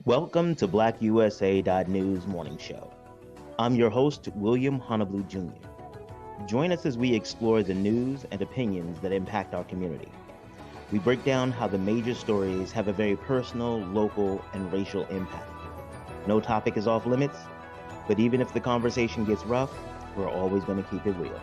Welcome to BalckUSA.news morning show. I'm your host, William Honolulu Jr. Join us as we explore the news and opinions that impact our community. We break down how the major stories have a very personal, local, and racial impact. No topic is off limits, but even if the conversation gets rough, we're always going to keep it real.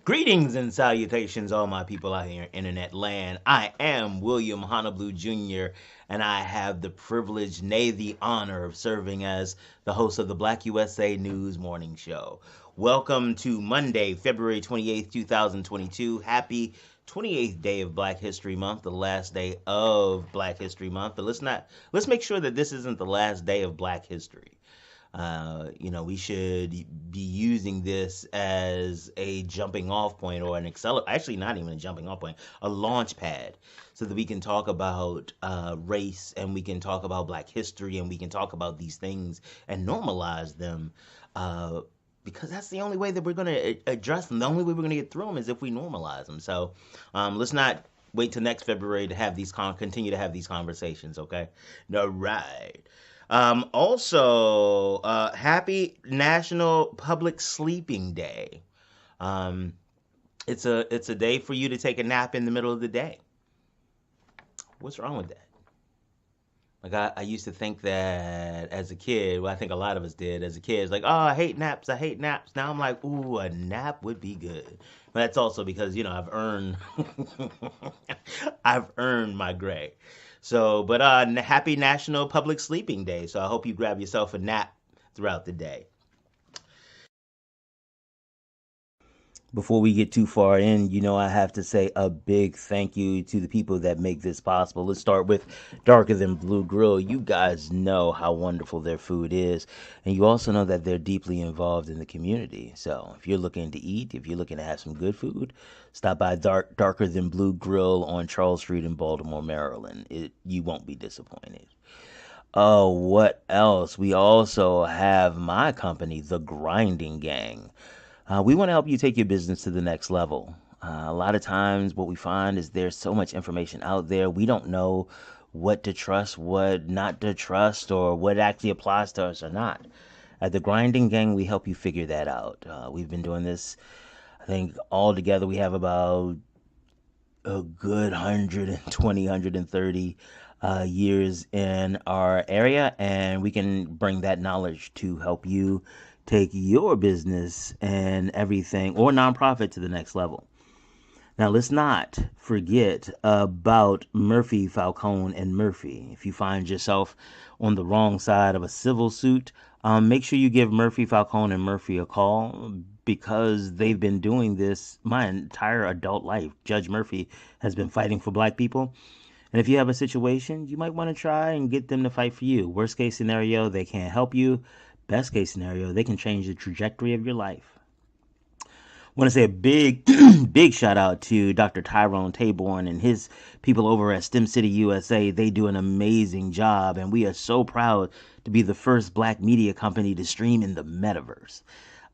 Greetings and salutations, all my people out here in internet land. I am William Honolulu Jr., and I have the privilege, nay, the honor of serving as the host of the BalckUSA.news morning show. Welcome to Monday, February 28th, 2022. Happy 28th day of Black History Month, the last day of Black History Month. But let's make sure that this isn't the last day of Black history. We should be using this as a jumping off point or actually not even a jumping off point, a launch pad, so that we can talk about race, and we can talk about Black history, and we can talk about these things and normalize them, because that's the only way that we're going to address them. The only way we're going to get through them is if we normalize them. So let's not wait till next February to have continue to have these conversations, okay? All right. Also, happy National Public Sleeping Day. It's a day for you to take a nap in the middle of the day. What's wrong with that? Like I used to think that as a kid. Well, I think a lot of us did as a kid. It's like, oh, I hate naps. Now I'm like, ooh, a nap would be good. But that's also because I've earned I've earned my gray. So, but happy National Public Sleeping Day. So I hope you grab yourself a nap throughout the day. Before we get too far in, I have to say a big thank you to the people that make this possible. Let's start with Darker Than Blue Grill. You guys know how wonderful their food is, and you also know that they're deeply involved in the community. So if you're looking to eat, if you're looking to have some good food, stop by Darker Than Blue Grill on Charles Street in Baltimore, Maryland. You won't be disappointed. Oh, what else? We also have my company, The Grinding Gang. We want to help you take your business to the next level. A lot of times, what we find is there's so much information out there. We don't know what to trust, what not to trust, or what actually applies to us or not. At the Grinding Gang, we help you figure that out. We've been doing this, I think, all together, we have about a good 120, 130 years in our area, and we can bring that knowledge to help you take your business and everything or nonprofit to the next level. Now, let's not forget about Murphy, Falcone, and Murphy. If you find yourself on the wrong side of a civil suit, make sure you give Murphy, Falcone, and Murphy a call, because they've been doing this my entire adult life. Judge Murphy has been fighting for Black people. And if you have a situation, you might want to try and get them to fight for you. Worst case scenario, they can't help you. Best case scenario, they can change the trajectory of your life. I want to say a big, big shout out to Dr. Tyrone Taborn and his people over at STEM City USA. They do an amazing job, and we are so proud to be the first Black media company to stream in the metaverse.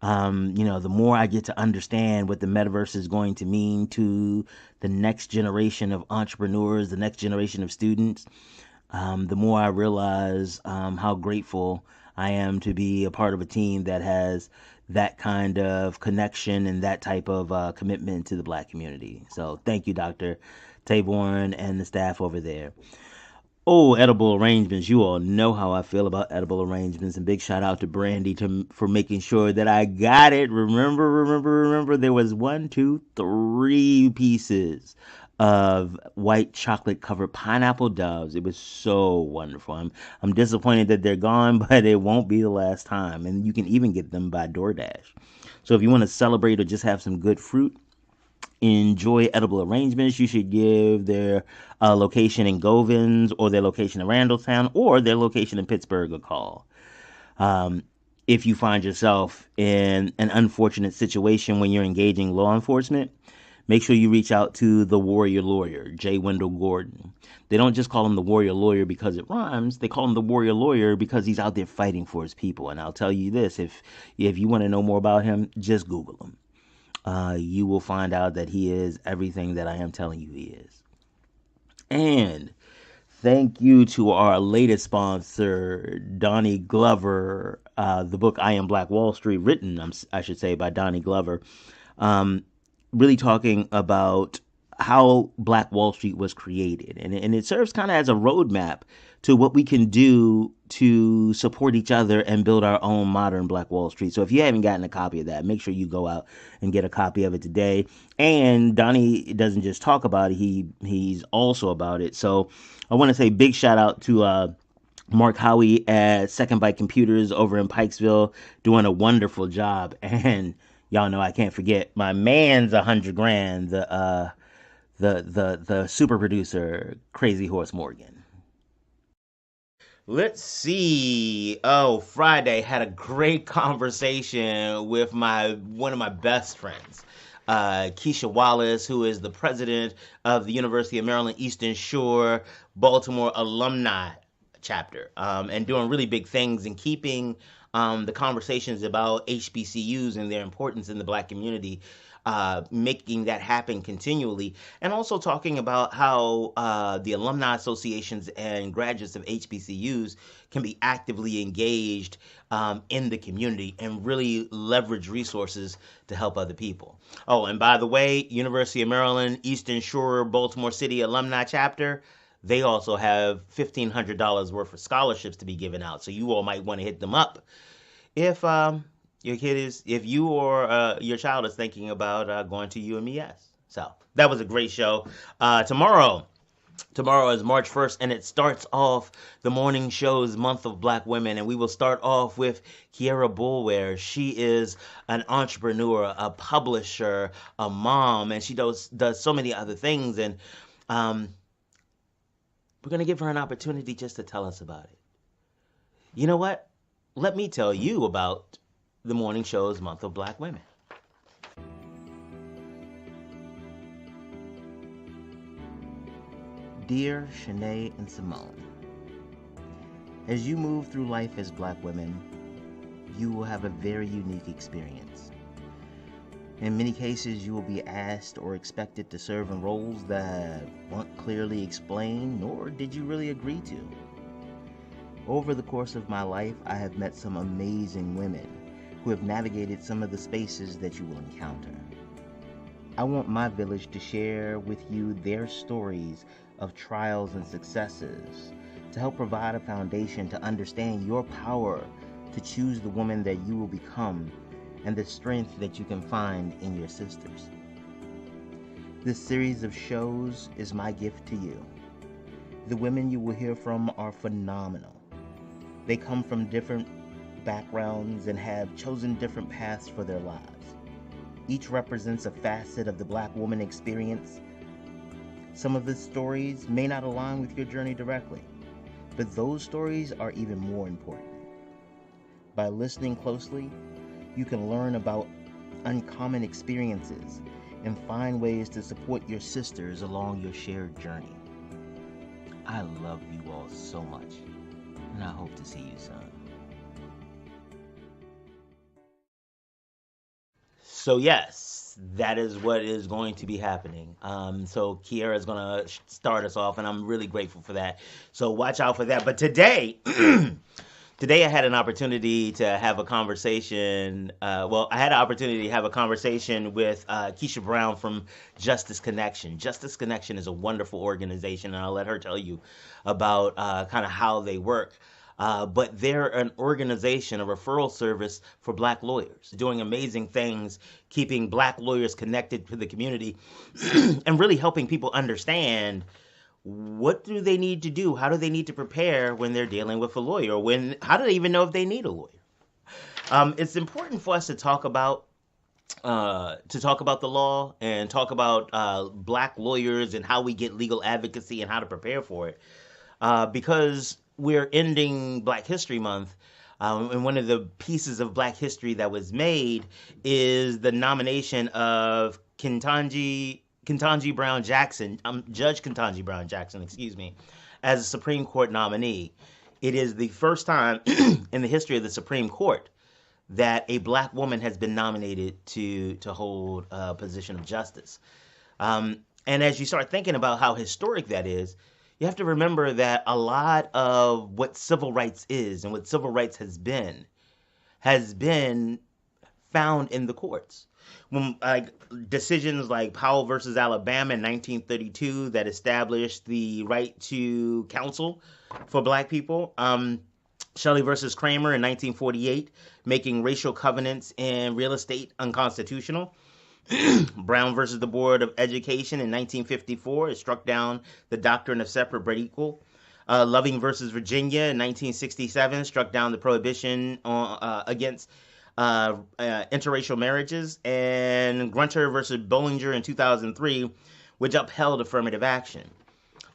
The more I get to understand what the metaverse is going to mean to the next generation of entrepreneurs, the next generation of students, the more I realize how grateful I am to be a part of a team that has that kind of connection and that type of commitment to the Black community. So thank you, Dr. Taborn and the staff over there. Oh, edible arrangements. You all know how I feel about edible arrangements. And big shout out to Brandy for making sure that I got it. Remember, there was 1, 2, 3 pieces of white chocolate covered pineapple doves. It was so wonderful. I'm disappointed that they're gone, but it won't be the last time. And you can even get them by DoorDash. So if you want to celebrate or just have some good fruit, enjoy edible arrangements, you should give their location in Govins, or their location in Randallstown, or their location in Pittsburgh a call. If you find yourself in an unfortunate situation when you're engaging law enforcement, make sure you reach out to the Warrior Lawyer, J. Wendell Gordon. They don't just call him the Warrior Lawyer because it rhymes. They call him the Warrior Lawyer because he's out there fighting for his people. And I'll tell you this, if you want to know more about him, just Google him. You will find out that he is everything that I am telling you he is. And thank you to our latest sponsor, Donnie Glover. The book "I Am Black Wall Street," written, I should say, by Donnie Glover, um, really talking about how Black Wall Street was created, and it serves kind of as a roadmap to what we can do to support each other and build our own modern Black Wall Street. So if you haven't gotten a copy of that, make sure you go out and get a copy of it today. And Donnie doesn't just talk about it; he's also about it. So I want to say big shout out to Mark Howie at Second Bite Computers over in Pikesville, doing a wonderful job. And y'all know I can't forget my man's 100 grand, the super producer, Crazy Horse Morgan. Let's see. Oh, Friday had a great conversation with my one of my best friends, Kisha Wallace, who is the president of the University of Maryland Eastern Shore Baltimore Alumni Chapter, and doing really big things and keeping the conversations about HBCUs and their importance in the Black community, making that happen continually, and also talking about how the alumni associations and graduates of HBCUs can be actively engaged in the community and really leverage resources to help other people. Oh, and by the way, University of Maryland Eastern Shore Baltimore City Alumni Chapter, they also have $1,500 worth of scholarships to be given out. So you all might want to hit them up if if you or your child is thinking about going to UMES. So that was a great show. Tomorrow is March 1st, and it starts off the morning show's month of Black women, and we will start off with Kiera Bulware. She is an entrepreneur, a publisher, a mom, and she does so many other things, and um, we're going to give her an opportunity just to tell us about it. You know what? Let me tell you about the morning show's month of Black women. Dear Shanae and Simone, as you move through life as Black women, you will have a very unique experience. In many cases, you will be asked or expected to serve in roles that weren't clearly explained, nor did you really agree to. Over the course of my life, I have met some amazing women who have navigated some of the spaces that you will encounter. I want my village to share with you their stories of trials and successes to help provide a foundation to understand your power to choose the woman that you will become and the strength that you can find in your sisters. This series of shows is my gift to you. The women you will hear from are phenomenal. They come from different backgrounds and have chosen different paths for their lives. Each represents a facet of the Black woman experience. Some of the stories may not align with your journey directly, but those stories are even more important. By listening closely, you can learn about uncommon experiences and find ways to support your sisters along your shared journey. I love you all so much, and I hope to see you soon. So yes, that is what is going to be happening. So Kiera is going to start us off, and I'm really grateful for that. So watch out for that. But today, today I had an opportunity to have a conversation. I had an opportunity to have a conversation with Kisha Brown from Justice Connection. Justice Connection is a wonderful organization, and I'll let her tell you about kind of how they work. But they're an organization, a referral service for Black lawyers, doing amazing things, keeping Black lawyers connected to the community, and really helping people understand what do they need to do, how do they need to prepare when they're dealing with a lawyer, how do they even know if they need a lawyer. It's important for us to talk about the law and talk about Black lawyers and how we get legal advocacy and how to prepare for it, because we're ending Black History Month, and one of the pieces of Black history that was made is the nomination of Ketanji Brown Jackson, Judge Ketanji Brown Jackson, excuse me, as a Supreme Court nominee. It is the first time in the history of the Supreme Court that a Black woman has been nominated to hold a position of justice. And as you start thinking about how historic that is, you have to remember that a lot of what civil rights is and what civil rights has been found in the courts. When decisions like Powell versus Alabama in 1932 that established the right to counsel for black people. Shelley versus Kramer in 1948, making racial covenants in real estate unconstitutional. Brown versus the Board of Education in 1954, it struck down the doctrine of separate but equal. Loving versus Virginia in 1967 struck down the prohibition against interracial marriages, and Grunter versus Bollinger in 2003, which upheld affirmative action.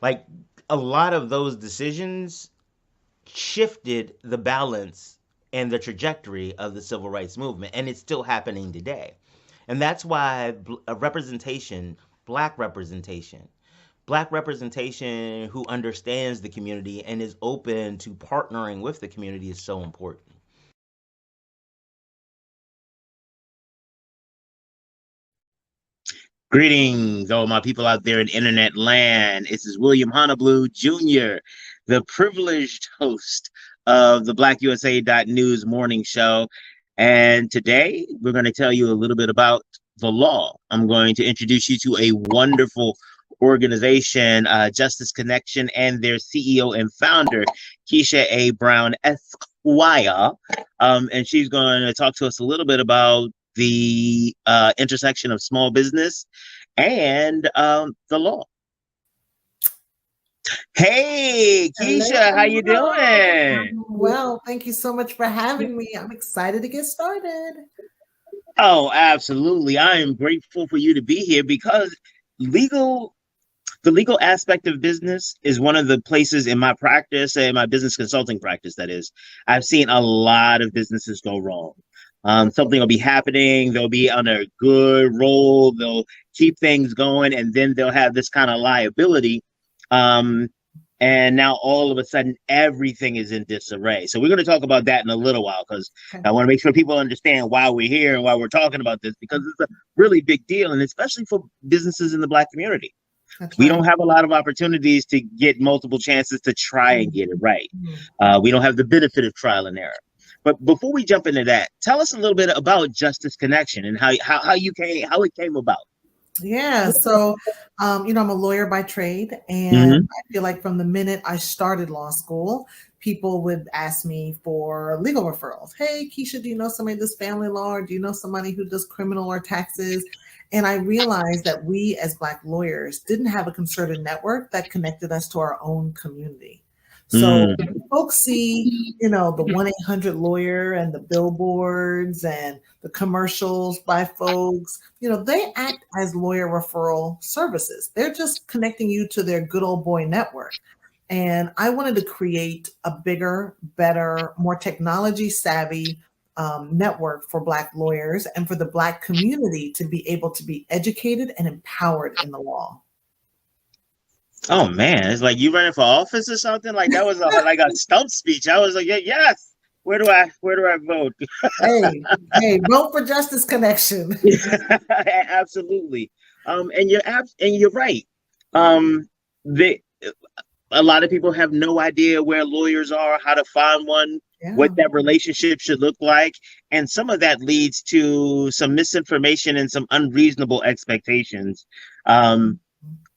Like a lot of those decisions shifted the balance and the trajectory of the civil rights movement, and it's still happening today. And that's why representation, black representation who understands the community and is open to partnering with the community is so important. Greetings, all my people out there in internet land. This is William Honeyblue Jr., the privileged host of the BalckUSA.news morning show. And today we're going to tell you a little bit about the law. I'm going to introduce you to a wonderful organization, Justice Connection, and their CEO and founder, Kisha A. Brown Esquire. And she's going to talk to us a little bit about the intersection of small business and the law. Hey, Kisha, Hello. how you doing? Well, thank you so much for having me. I'm excited to get started. Oh, absolutely. I am grateful for you to be here because the legal aspect of business is one of the places in my practice, in my business consulting practice, that is, I've seen a lot of businesses go wrong. Something will be happening, they'll be on a good roll, they'll keep things going, and then they'll have this kind of liability. And now all of a sudden, everything is in disarray. So we're going to talk about that in a little while because I want to make sure people understand why we're here and why we're talking about this, because it's a really big deal, and especially for businesses in the Black community. We don't have a lot of opportunities to get multiple chances to try and get it right. We don't have the benefit of trial and error. But before we jump into that, tell us a little bit about Justice Connection and how it came about. Yeah. So, I'm a lawyer by trade, and I feel like from the minute I started law school, people would ask me for legal referrals. Hey, Kisha, do you know somebody who does family law, or do you know somebody who does criminal or taxes? And I realized that we as Black lawyers didn't have a concerted network that connected us to our own community. So folks see, the 1-800 lawyer and the billboards and the commercials by folks, they act as lawyer referral services. They're just connecting you to their good old boy network. And I wanted to create a bigger, better, more technology savvy network for Black lawyers and for the Black community to be able to be educated and empowered in the law. Oh man, it's like you running for office or something. Like that was like a stump speech. I was like, yeah, yes. Where do I vote? hey, vote for Justice Connection. Absolutely. And you're right. A lot of people have no idea where lawyers are, how to find one, what that relationship should look like, and some of that leads to some misinformation and some unreasonable expectations.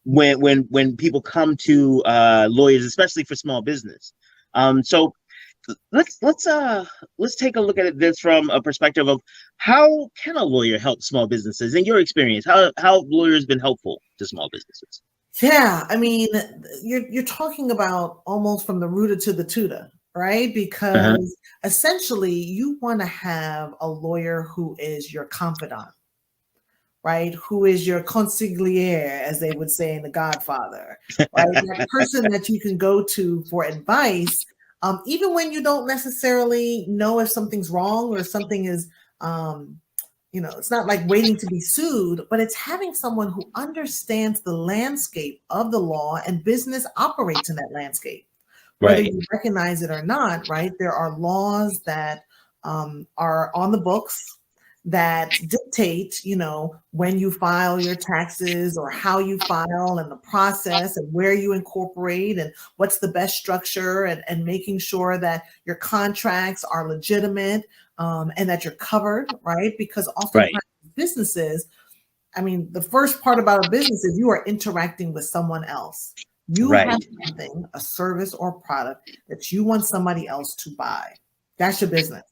When people come to lawyers, especially for small business. So let's take a look at this from a perspective of how can a lawyer help small businesses? In your experience, how lawyers been helpful to small businesses? Yeah, I mean, you're talking about almost from the rooter to the tutor, right? Because essentially you want to have a lawyer who is your confidant, right? Who is your consigliere, as they would say in The Godfather, right? That person that you can go to for advice, even when you don't necessarily know if something's wrong or something is, it's not like waiting to be sued, but it's having someone who understands the landscape of the law and business operates in that landscape. Whether you recognize it or not, right? There are laws that are on the books that dictate, when you file your taxes or how you file and the process and where you incorporate and what's the best structure, and making sure that your contracts are legitimate, and that you're covered, right? Because oftentimes businesses, the first part about a business is you are interacting with someone else. You have something, a service or product that you want somebody else to buy. That's your business.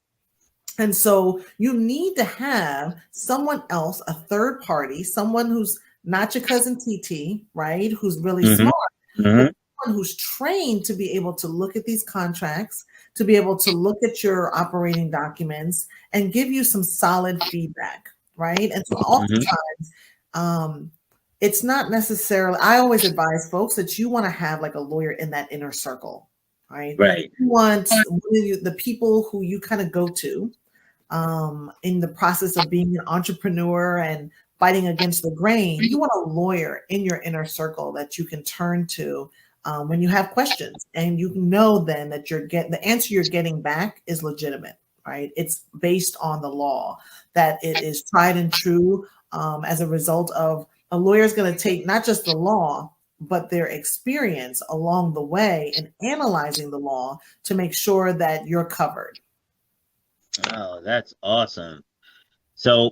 And so you need to have someone else, a third party, someone who's not your cousin TT, right? Who's really smart, but someone who's trained to be able to look at these contracts, to be able to look at your operating documents and give you some solid feedback, right? And so oftentimes, it's not necessarily, I always advise folks that you want to have like a lawyer in that inner circle, right? You want the people who you kind of go to in the process of being an entrepreneur and fighting against the grain. You want a lawyer in your inner circle that you can turn to when you have questions, and you know then that the answer you're getting back is legitimate, right? It's based on the law, that it is tried and true, as a result of a lawyer is going to take not just the law, but their experience along the way in analyzing the law to make sure that you're covered. Oh, that's awesome. So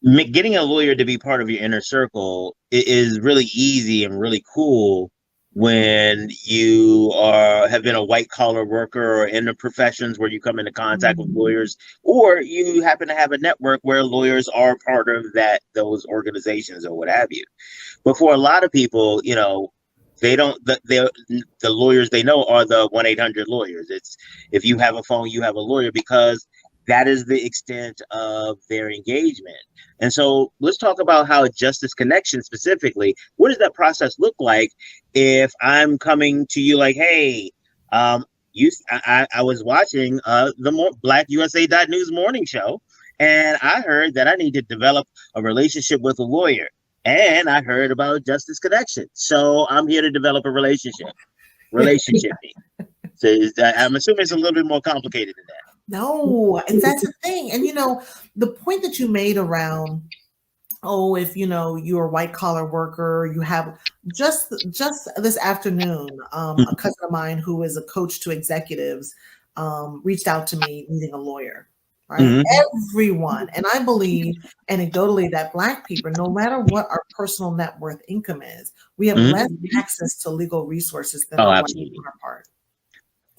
getting a lawyer to be part of your inner circle is really easy and really cool when you have been a white collar worker or in the professions where you come into contact with lawyers, or you happen to have a network where lawyers are part of those organizations or what have you. But for a lot of people, they don't, the lawyers they know are the 1-800 lawyers. It's, if you have a phone, you have a lawyer, because that is the extent of their engagement. And so let's talk about how Justis Connection specifically, what does that process look like if I'm coming to you like, hey, I was watching the BalckUSA.news morning show, and I heard that I need to develop a relationship with a lawyer. And I heard about Justis Connection. So I'm here to develop a relationship. So I'm assuming it's a little bit more complicated than that. No, and that's the thing. And the point that you made around, if you're a white collar worker, you have just this afternoon, a cousin of mine who is a coach to executives reached out to me needing a lawyer. Right? Everyone, and I believe anecdotally that Black people, no matter what our personal net worth income is, we have less access to legal resources than our white counterpart.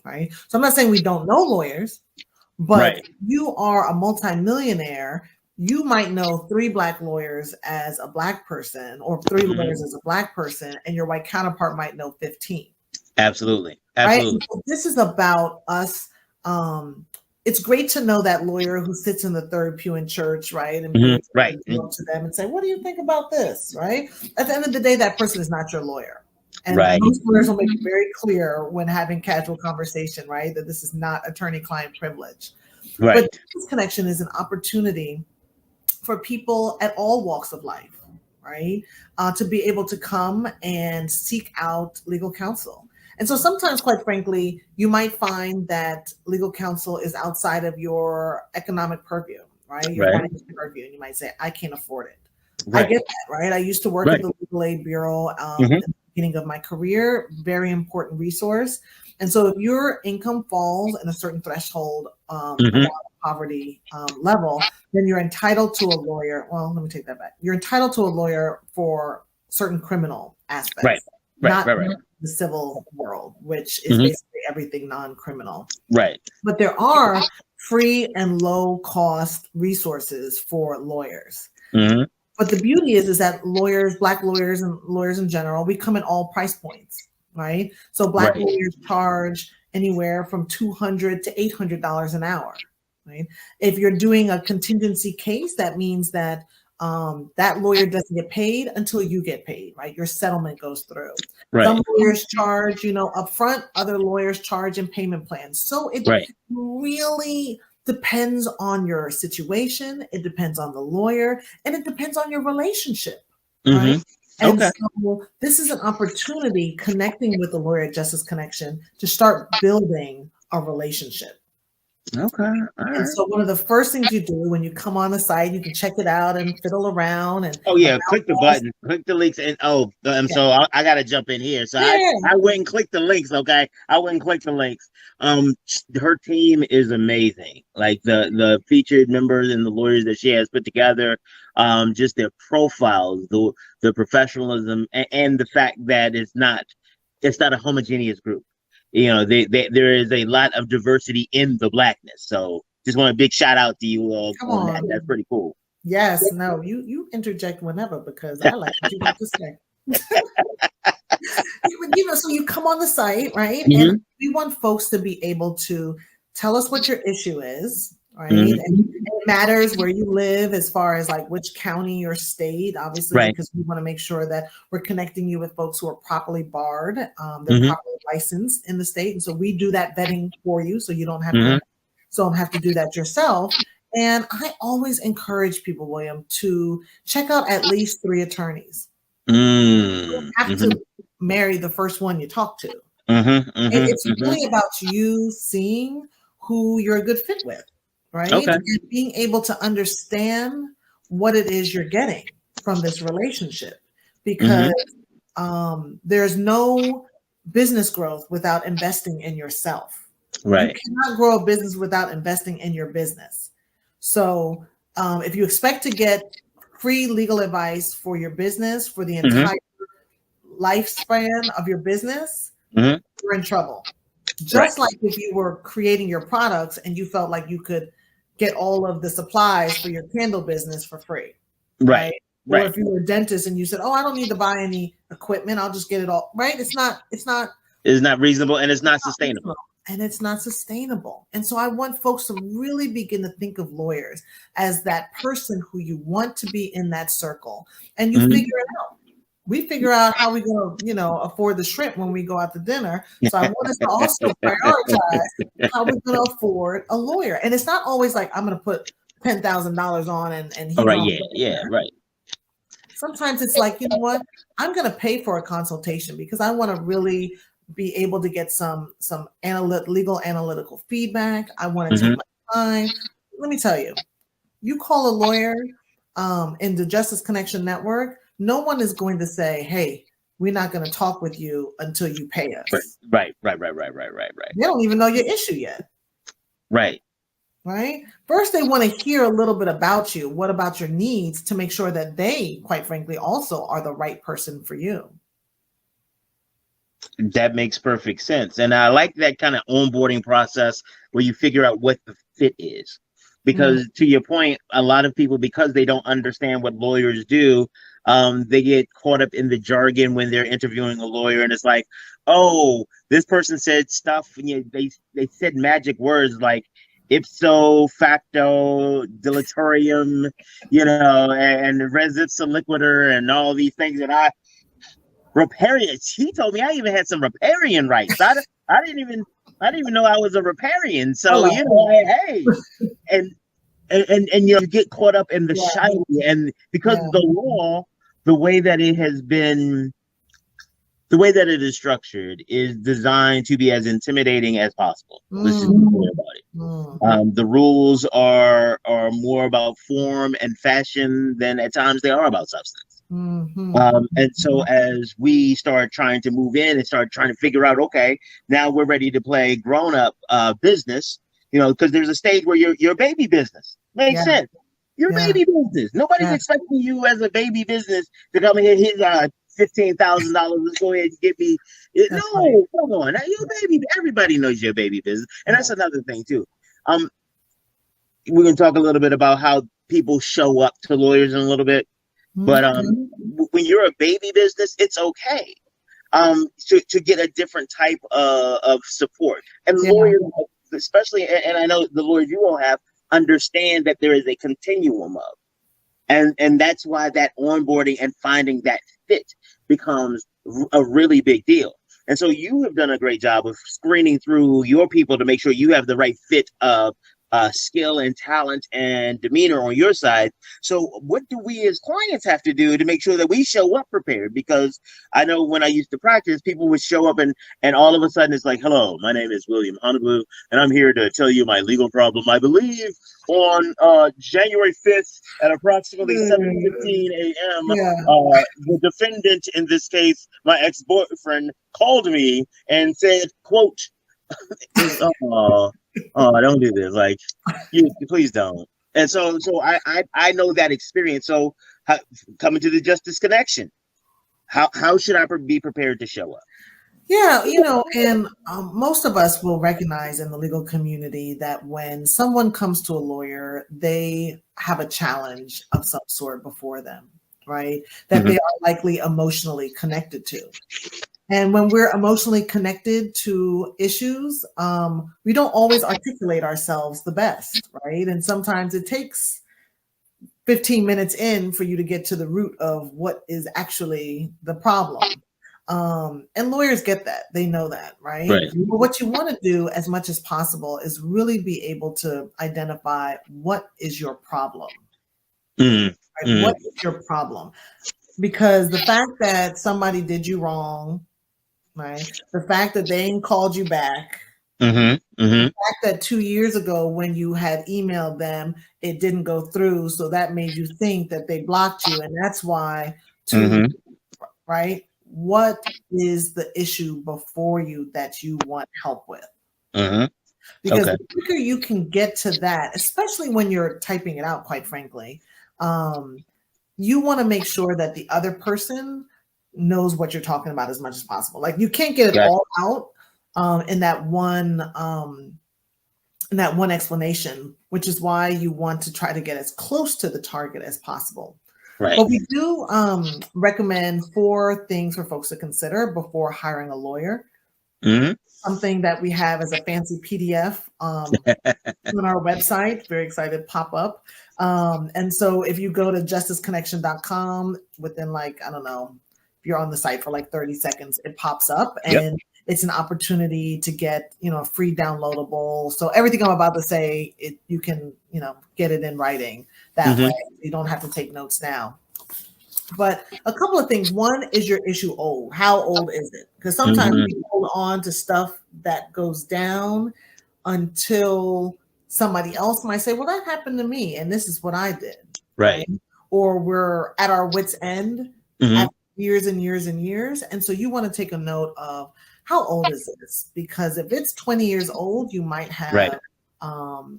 Right? So I'm not saying we don't know lawyers, but you are a multimillionaire. You might know 3 Black lawyers as a Black person, or 3 lawyers as a Black person, and your white counterpart might know 15. Absolutely. Right? So this is about us. It's great to know that lawyer who sits in the third pew in church, right? And go up to them and say, "What do you think about this?" Right? At the end of the day, that person is not your lawyer. And most lawyers will make it very clear when having casual conversation, right, that this is not attorney-client privilege. But this connection is an opportunity for people at all walks of life, right, to be able to come and seek out legal counsel. And so sometimes, quite frankly, you might find that legal counsel is outside of your economic purview, right? Your financial purview, and you might say, "I can't afford it." I get that, right? I used to work at the Legal Aid Bureau at the beginning of my career, very important resource. And so if your income falls in a certain threshold of poverty level, then you're entitled to a lawyer. Well, let me take that back. You're entitled to a lawyer for certain criminal aspects, not the civil world, which is basically everything non-criminal. But there are free and low cost resources for lawyers. But the beauty is that lawyers, Black lawyers and lawyers in general, we come at all price points, right? So Black lawyers charge anywhere from $200 to $800 an hour, right? If you're doing a contingency case, that means that that lawyer doesn't get paid until you get paid, right? Your settlement goes through. Some lawyers charge, upfront. Other lawyers charge in payment plans. So it really depends on your situation. It depends on the lawyer, and it depends on your relationship, right? And so this is an opportunity, connecting with the lawyer at Justis Connection, to start building a relationship. Okay. All And right. so one of the first things you do when you come on the site, you can check it out and fiddle around and Oh about yeah, click the us. button, click the links, and Yeah. so I got to jump in here. So I Yeah. I went and clicked the links. Okay, I went and clicked the links. Um, her team is amazing. Like the featured members and the lawyers that she has put together. Just their profiles, the professionalism, and the fact that it's not a homogeneous group. You know, there is a lot of diversity in the blackness. So just want a big shout out to you Come on that. on. That's pretty cool. Yes. No, you interject whenever because I like what you got to say. So you come on the site, right? And Hmm. we want folks to be able to tell us what your issue is, right? Hmm. And it matters where you live as far as like which county or state, obviously, Right. because we want to make sure that we're connecting you with folks who are properly barred, they're Hmm. properly licensed in the state. And so we do that vetting for you so you don't have Hmm. to do that yourself. And I always encourage people, William, to check out at least 3 attorneys. You don't Mm. have Mhm. to marry the first one you talk to. Mhm. Mhm. It's Mhm. really about you seeing who you're a good fit with, right? Okay. And being able to understand what it is you're getting from this relationship because Mhm. there's no business growth without investing in yourself. You Right. cannot grow a business without investing in your business. So, if you expect to get free legal advice for your business for the Mhm. entire lifespan of your business, Mhm. you're in trouble. Right. Just like if you were creating your products and you felt like you could get all of the supplies for your candle business for free, Right. right? Or Right. if you were a dentist and you said, "Oh, I don't need to buy any equipment. I'll just get it all." Right? It's not It's not reasonable and it's not reasonable sustainable. and it's not sustainable. And so I want folks to really begin to think of lawyers as that person who you want to be in that circle and you Mhm. figure it out. We figure out how we're going to, afford the shrimp when we go out to dinner. So I want us to also prioritize how we're going to afford a lawyer. And it's not always like I'm going to put $10,000 on and All he's right. on Yeah. for Yeah. dinner. Right. Sometimes it's like, you know what? I'm going to pay for a consultation because I want to really be able to get some legal analytical feedback. I want to take Mhm. my time. Let me tell you, you call a lawyer in the Justice Connection Network, no one is going to say, "Hey, we're not going to talk with you until you pay Right. us." Right. Right. Right. Right. Right. Right. Right. They don't even know your issue yet, Right. right? First, they want to hear a little bit about you. What about your needs to make sure that they, quite frankly, also are the right person for you. That makes perfect sense. And I like that kind of onboarding process where you figure out what the fit is. Mm, Because to your point, a lot of people, because they don't understand what lawyers do, they get caught up in the jargon when they're interviewing a lawyer, and it's like, oh, this person said stuff, and they said magic words like ipso facto deleterium, and res ipsa liquider, and all these things that riparian. He told me I even had some riparian rights. I didn't even know I was a riparian. So hello. hey, and you get caught up in the Yeah, shiny, and because yeah. the law, the way that it has been, the way that it is structured, is designed to be as intimidating as possible. Let's just be Mm, clear about it. mm, The rules are more about form and fashion than at times they are about substance. mhm, And so mhm. as we start trying to move in and start trying to figure out, okay, now we're ready to play grown up business, because there's a stage where you're a baby business. Makes Yeah, sense. You're a yeah, baby business. Nobody's yeah. expecting you as a baby business to come in here, here's $15,000. Let's go ahead and get me. That's right. No, come on. Now, you're a baby. Everybody knows you're a baby business. And Yeah. that's another thing too. Um, we're gonna talk a little bit about how people show up to lawyers in a little bit. But Okay. when you're a baby business, it's okay to get a different type of support. And Yeah. lawyers, especially, and I know the lawyers you all have, understand that there is a continuum of, and that's why that onboarding and finding that fit becomes a really big deal. And so you have done a great job of screening through your people to make sure you have the right fit of skill and talent and demeanor on your side. So what do we as clients have to do to make sure that we show up prepared? Because I know when I used to practice, people would show up and all of a sudden it's like, hello, my name is William Honolulu, and I'm here to tell you my legal problem. I believe on January 5th at approximately 7:15 a.m., Yeah. the defendant in this case, my ex-boyfriend, called me and said, quote, oh, don't do this. Like, please don't. And so I know that experience. So coming to the Justice Connection, how should I be prepared to show up? Yeah, and most of us will recognize in the legal community that when someone comes to a lawyer, they have a challenge of some sort before them, right? That they are likely emotionally connected to. And when we're emotionally connected to issues, we don't always articulate ourselves the best, right? And sometimes it takes 15 minutes in for you to get to the root of what is actually the problem. And lawyers get that. They know that, right? But what you want to do as much as possible is really be able to identify what is your problem. Right? What is your problem? Because the fact that somebody did you wrong, right? The fact that they ain't called you back, the fact that 2 years ago when you had emailed them, it didn't go through, so that made you think that they blocked you, and that's why. Right? What is the issue before you that you want help with? Because the quicker you can get to that, especially when you're typing it out, quite frankly, you want to make sure that the other person knows what you're talking about as much as possible. Like you can't get it all out in that one explanation, which is why you want to try to get as close to the target as possible. But we do recommend 4 things for folks to consider before hiring a lawyer. Something that we have as a fancy PDF on our website, very excited to pop up. And so if you go to justisconnection.com within I don't know, if you're on the site for 30 seconds, it pops up and it's an opportunity to get, a free downloadable. So everything I'm about to say, you can, get it in writing that way. You don't have to take notes now. But a couple of things. One, is your issue old? How old is it? Because sometimes we hold on to stuff that goes down until somebody else might say, well, that happened to me and this is what I did. Right. Or we're at our wit's end after years and years and years. And so you want to take a note of how old is this? Because if it's 20 years old, you might have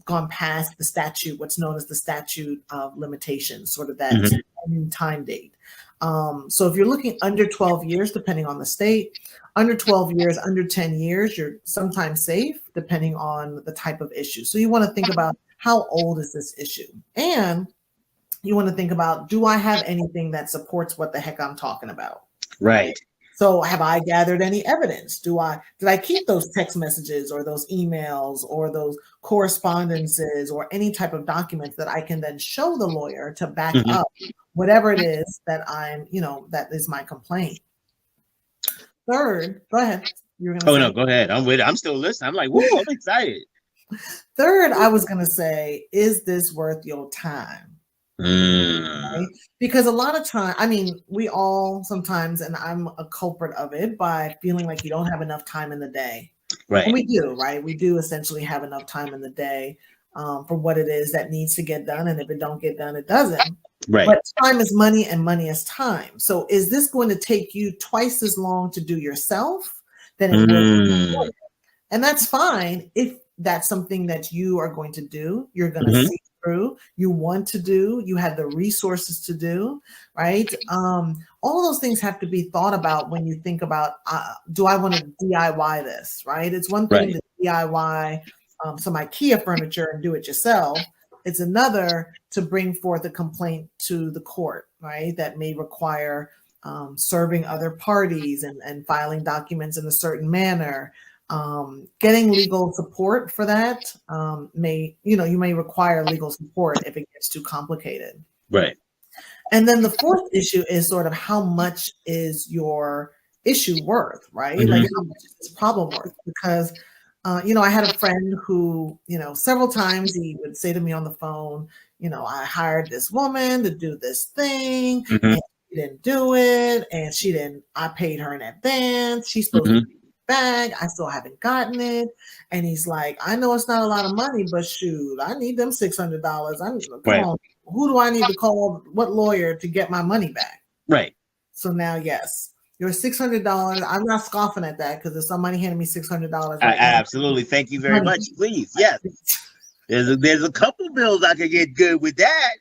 gone past the statute, what's known as the statute of limitations, sort of that time date. So if you're looking under 12 years, depending on the state, under 12 years, under 10 years, you're sometimes safe, depending on the type of issue. So you want to think about how old is this issue? And you want to think about, do I have anything that supports what the heck I'm talking about? Right. So have I gathered any evidence? Did I keep those text messages or those emails or those correspondences or any type of documents that I can then show the lawyer to back up whatever it is that that is my complaint? Third, go ahead. No, go ahead. I'm with it. I'm still listening. I'm like, whoa, I'm excited. Third, I was going to say, is this worth your time? Right? Because a lot of time, we all sometimes, and I'm a culprit of it, by feeling like you don't have enough time in the day. Right. And we do, right? We do essentially have enough time in the day for what it is that needs to get done. And if it don't get done, it doesn't. Right. But time is money and money is time. So is this going to take you twice as long to do yourself than it would? And that's fine if that's something that you are going to do. You're going to see through, you want to do, you have the resources to do, right? All those things have to be thought about when you think about, do I want to DIY this, right? It's one thing to DIY some IKEA furniture and do it yourself. It's another to bring forth a complaint to the court, right? That may require serving other parties and filing documents in a certain manner. Getting legal support for that you may require legal support if it gets too complicated. Right. And then the fourth issue is sort of how much is your issue worth, right? Like how much is this problem worth? Because I had a friend who, several times he would say to me on the phone, I hired this woman to do this thing Mm-hmm. and she didn't do it. And I paid her in advance. She's supposed to Mm-hmm. be back. I still haven't gotten it. And he's like, I know it's not a lot of money, but shoot, I need them $600. Come Right. on. Who do I need to call? What lawyer to get my money back? Right. So now, yes, your $600. I'm not scoffing at that because if somebody handed me $600 I right now, absolutely. Thank you very money. much. Please. Yes. There's a couple bills I could get good with that.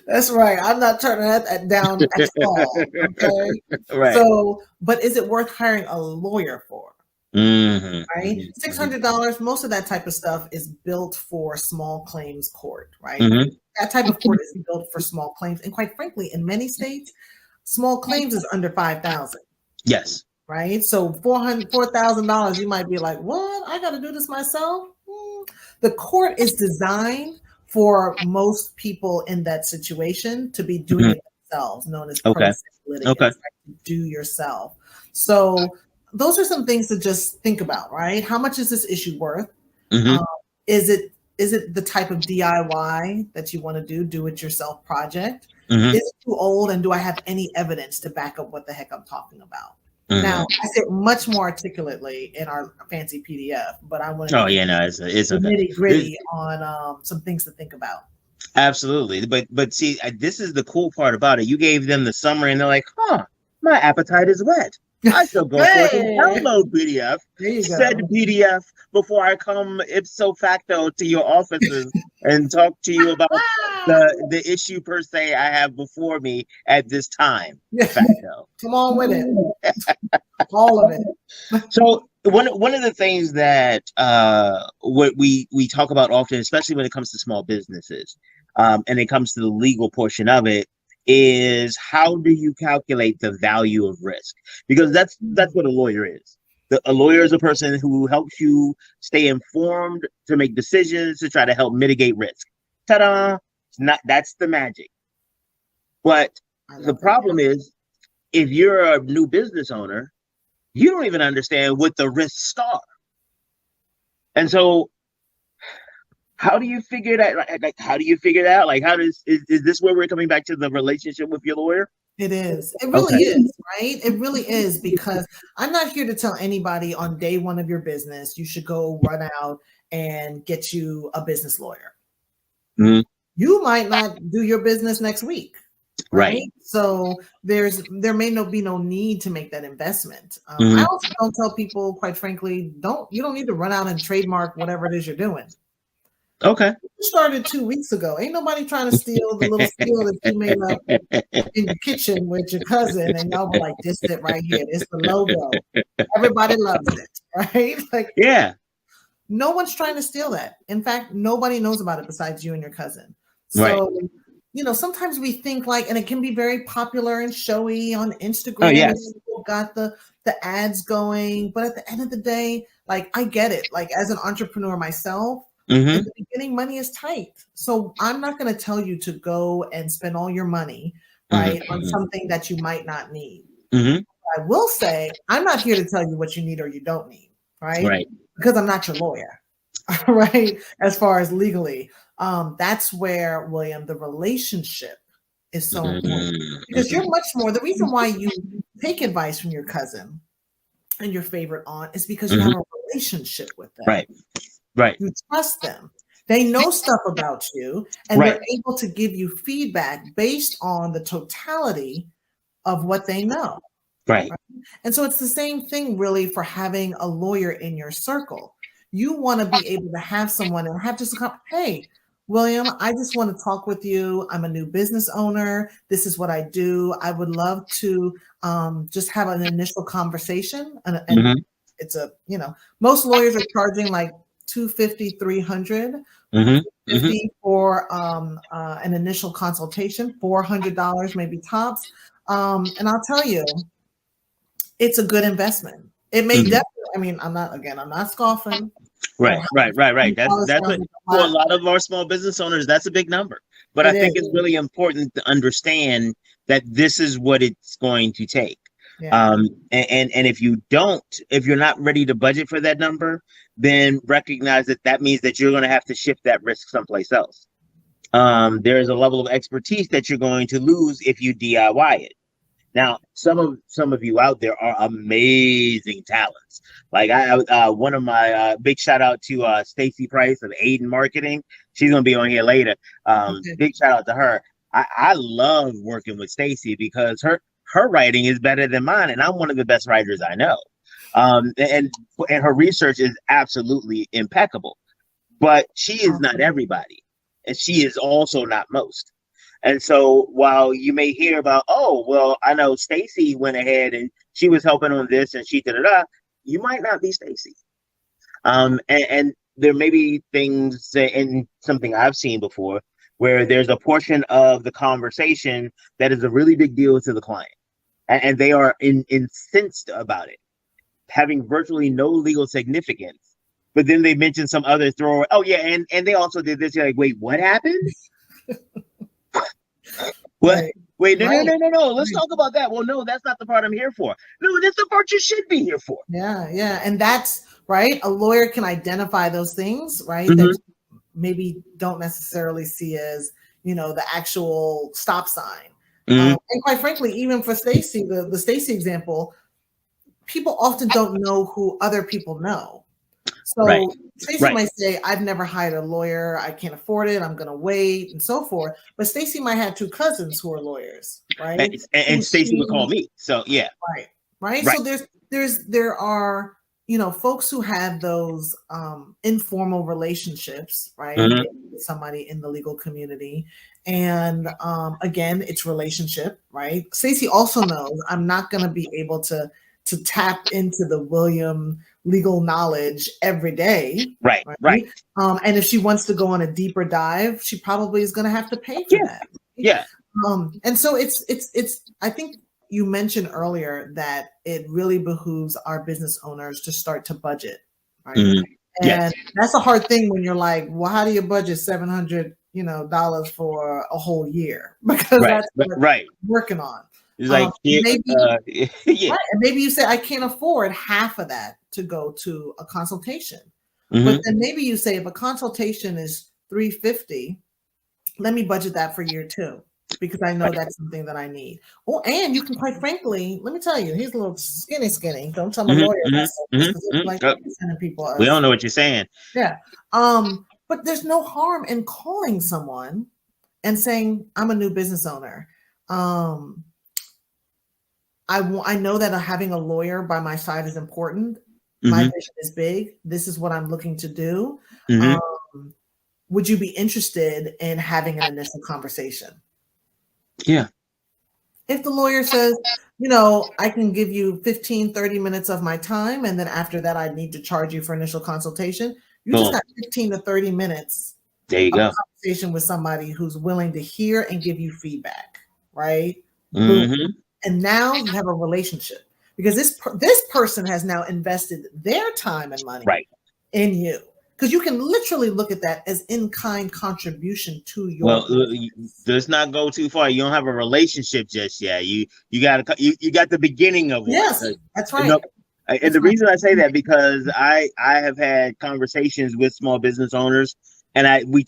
That's right. I'm not turning that down at all. Okay. Right. So, but is it worth hiring a lawyer for? Mm-hmm. Right. Mm-hmm. $600. Most of that type of stuff is built for small claims court. Right. Mm-hmm. That type of court is built for small claims, and quite frankly, in many states, small claims is under 5,000. Yes. Right. So $4,000, you might be like, what? I got to do this myself. The court is designed for most people in that situation to be doing it themselves, known as pro se litigants, right? To do yourself. So those are some things to just think about, right? How much is this issue worth? Mm-hmm. Is it the type of DIY that you want to do it yourself project? Mm-hmm. Is it too old, and do I have any evidence to back up what the heck I'm talking about? Mm-hmm. Now, I said much more articulately in our fancy PDF, but I want to it's the nitty gritty on some things to think about. Absolutely. But see, this is the cool part about it. You gave them the summary and they're like, my appetite is wet. I shall go forth and download PDF, said PDF before I come ipso facto to your offices and talk to you about the issue per se I have before me at this time. Facto. Come on with it. All of it. So one of the things that what we talk about often, especially when it comes to small businesses, and it comes to the legal portion of it, is how do you calculate the value of risk? Because that's what a lawyer is. A lawyer is a person who helps you stay informed to make decisions to try to help mitigate risk. Ta-da! That's the magic. But the problem is, if you're a new business owner, you don't even understand what the risks are. And so how do you figure that? Like, how do you figure that out? Like, is this where we're coming back to the relationship with your lawyer? It is. It really is, right? It really is, because I'm not here to tell anybody on day one of your business, you should go run out and get you a business lawyer. Mm-hmm. You might not do your business next week. Right. So there may be no need to make that investment. I also don't tell people, quite frankly, you don't need to run out and trademark whatever it is you're doing. Okay. You started 2 weeks ago. Ain't nobody trying to steal the little skill that you made up in your kitchen with your cousin, and y'all were like, this it right here. It's the logo. Everybody loves it, right? Like, yeah. No one's trying to steal that. In fact, nobody knows about it besides you and your cousin. So sometimes we think and it can be very popular and showy on Instagram. Oh, yes. People got the ads going, but at the end of the day, I get it. As an entrepreneur myself, in the beginning, money is tight. So I'm not going to tell you to go and spend all your money, right, on something that you might not need. I will say, I'm not here to tell you what you need or you don't need, right? Because I'm not your lawyer, right? As far as legally. That's where, William, the relationship is so important, because you're much more. The reason why you take advice from your cousin and your favorite aunt is because you have a relationship with them. Right. You trust them. They know stuff about you, and they're able to give you feedback based on the totality of what they know. Right. And so it's the same thing, really, for having a lawyer in your circle. You want to be able to have someone and have just hey, William, I just want to talk with you. I'm a new business owner. This is what I do. I would love to just have an initial conversation. And it's most lawyers are charging like $250, $300, $50 for an initial consultation, $400 maybe tops. And I'll tell you, it's a good investment. It may definitely. I'm not scoffing. Right. That's what, for a lot of our small business owners, that's a big number. But I think it's really important to understand that this is what it's going to take. Yeah. And if you're not ready to budget for that number, then recognize that means that you're going to have to shift that risk someplace else. There is a level of expertise that you're going to lose if you DIY it. Now, some of you out there are amazing talents. Like one of my big shout out to Stacy Price of Aiden Marketing. She's gonna be on here later. Okay. Big shout out to her. I love working with Stacy because her writing is better than mine, and I'm one of the best writers I know. And her research is absolutely impeccable. But she is not everybody, and she is also not most. And so while you may hear about, oh, well, I know Stacy went ahead and she was helping on this and she did it, you might not be Stacy. And there may be things in something I've seen before where there's a portion of the conversation that is a really big deal to the client, and they are incensed about it, having virtually no legal significance. But then they mention some other throw. Oh yeah, and they also did this. You're like, wait, what happened? What? Right. Wait, no, no, Right. no, no, no. Let's talk about that. Well, no, that's not the part I'm here for. No, that's the part you should be here for. Yeah. Yeah. And that's right. A lawyer can identify those things, right? Mm-hmm. That maybe don't necessarily see as, the actual stop sign. Mm-hmm. And quite frankly, even for Stacy, the Stacy example, people often don't know who other people know. So Right. Stacy Right. might say, I've never hired a lawyer. I can't afford it. I'm going to wait and so forth. But Stacy might have two cousins who are lawyers, right? And Stacy would call me. So yeah. Right. Right. Right. So there are, folks who have those informal relationships, right? Mm-hmm. With somebody in the legal community. And again, it's relationship, right? Stacey also knows I'm not going to be able to tap into the William legal knowledge every day. Right. Right. And if she wants to go on a deeper dive, she probably is going to have to pay for that. Yeah. And so it's I think you mentioned earlier that it really behooves our business owners to start to budget, right? Mm-hmm. And that's a hard thing when you're like, well, how do you budget $700, dollars for a whole year? Because that's what we're working on. It's like maybe, yeah. right, and maybe you say I can't afford half of that to go to a consultation, Mm-hmm. but then maybe you say if a consultation is $350, let me budget that for year 2 because I know that's something that I need. Oh, and you can quite frankly, let me tell you, he's a little skinny. Don't tell my lawyer like sending people. We don't know what you're saying. Yeah. But there's no harm in calling someone and saying, I'm a new business owner. I know that having a lawyer by my side is important. Mm-hmm. My vision is big. This is what I'm looking to do. Mm-hmm. Would you be interested in having an initial conversation? Yeah. If the lawyer says, I can give you 15, 30 minutes of my time, and then after that, I need to charge you for initial consultation, you just got 15 to 30 minutes there you go. Conversation with somebody who's willing to hear and give you feedback, right? Mm-hmm. And now you have a relationship because this person has now invested their time and money in you. Because you can literally look at that as in-kind contribution to your. Well, let's not go too far. You don't have a relationship just yet. You got the beginning of one. Yes, that's right. And the reason I say that because I have had conversations with small business owners, and we're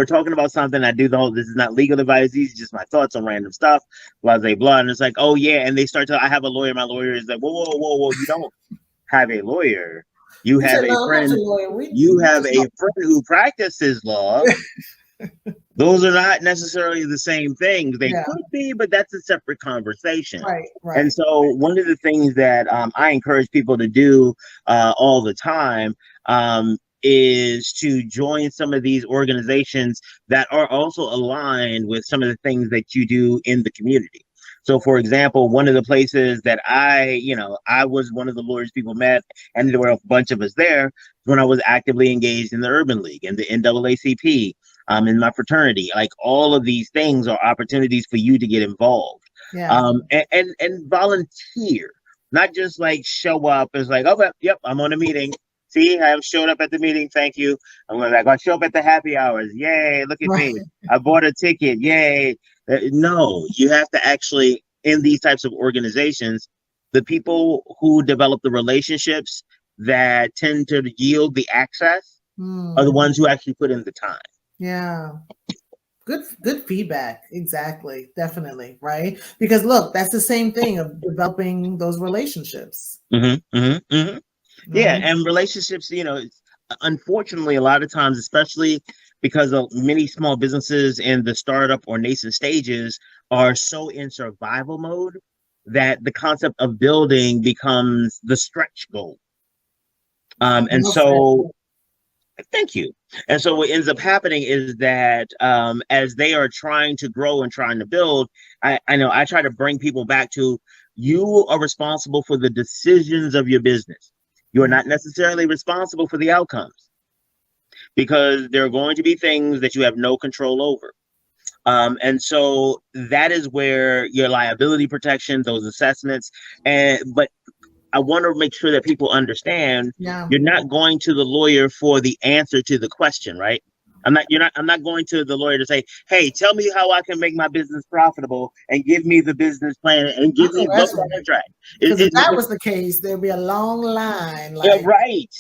talking about something. I do the whole, this is not legal advice. These are just my thoughts on random stuff, blah, blah, blah. And it's like, oh yeah. And they start to, I have a lawyer. My lawyer is like, whoa. You don't have a lawyer. You have a friend. You have a friend who practices law. Those are not necessarily the same things. They could be, but that's a separate conversation. Right. And so one of the things that I encourage people to do all the time is to join some of these organizations that are also aligned with some of the things that you do in the community. So, for example, one of the places that I was one of the lawyers people met, and there were a bunch of us there when I was actively engaged in the Urban League and the NAACP, in my fraternity. Like all of these things are opportunities for you to get involved, and volunteer, not just like show up. It's like, oh, yep, I'm on a meeting. See, I showed up at the meeting. Thank you. I'm going to show up at the happy hours. Yay, look at me. I bought a ticket. Yay. No, you have to actually, in these types of organizations, The people who develop the relationships that tend to yield the access are the ones who actually put in the time. Yeah. Good feedback. Exactly. Definitely. Right. Because look, that's the same thing of developing those relationships. Yeah, Right. and relationships, unfortunately, a lot of times, especially because of many small businesses in the startup or nascent stages are so in survival mode that the concept of building becomes the stretch goal. And Well said. so, thank you. And so, what ends up happening is that as they are trying to grow and trying to build, I know I try to bring people back to you are responsible for the decisions of your business. You are Yeah. not necessarily responsible for the outcomes because there are going to be things that you have no control over. And so that is where your liability protection, those assessments, but I want to make sure that people understand Yeah. you're not going to the lawyer for the answer to the question, right? I'm not going to the lawyer to say, hey, tell me how I can make my business profitable and give me the business plan and I give know me the that's right. contract. Because if that was the case, there'd be a long line. Yeah, Like, right.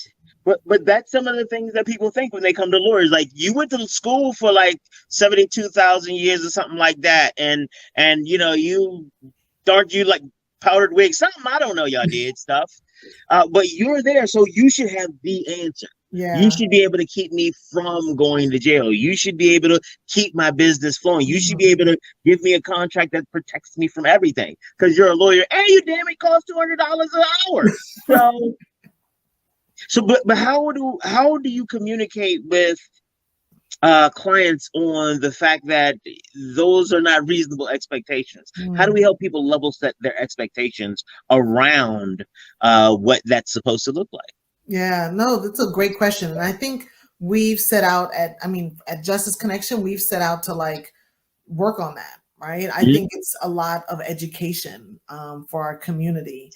But that's some of the things that people think when they come to lawyers. Like you went to school for like 72,000 years or something like that, and you darned you like powdered wig, something I don't know. Y'all did stuff, but you're there, so you should have the answer. You yeah. should be able to keep me from going to jail. You should be able to keep my business flowing. You should be able to give me a contract that protects me from everything because you're a lawyer and you damn it cost $200 an hour. But how do you communicate with clients on the fact that those are not reasonable expectations? How do we help people level set their expectations around what that's supposed to look like? Yeah, no, that's a great question. And I think we've set out at Justice Connection, we've set out to like work on that, right? I think it's a lot of education for our community.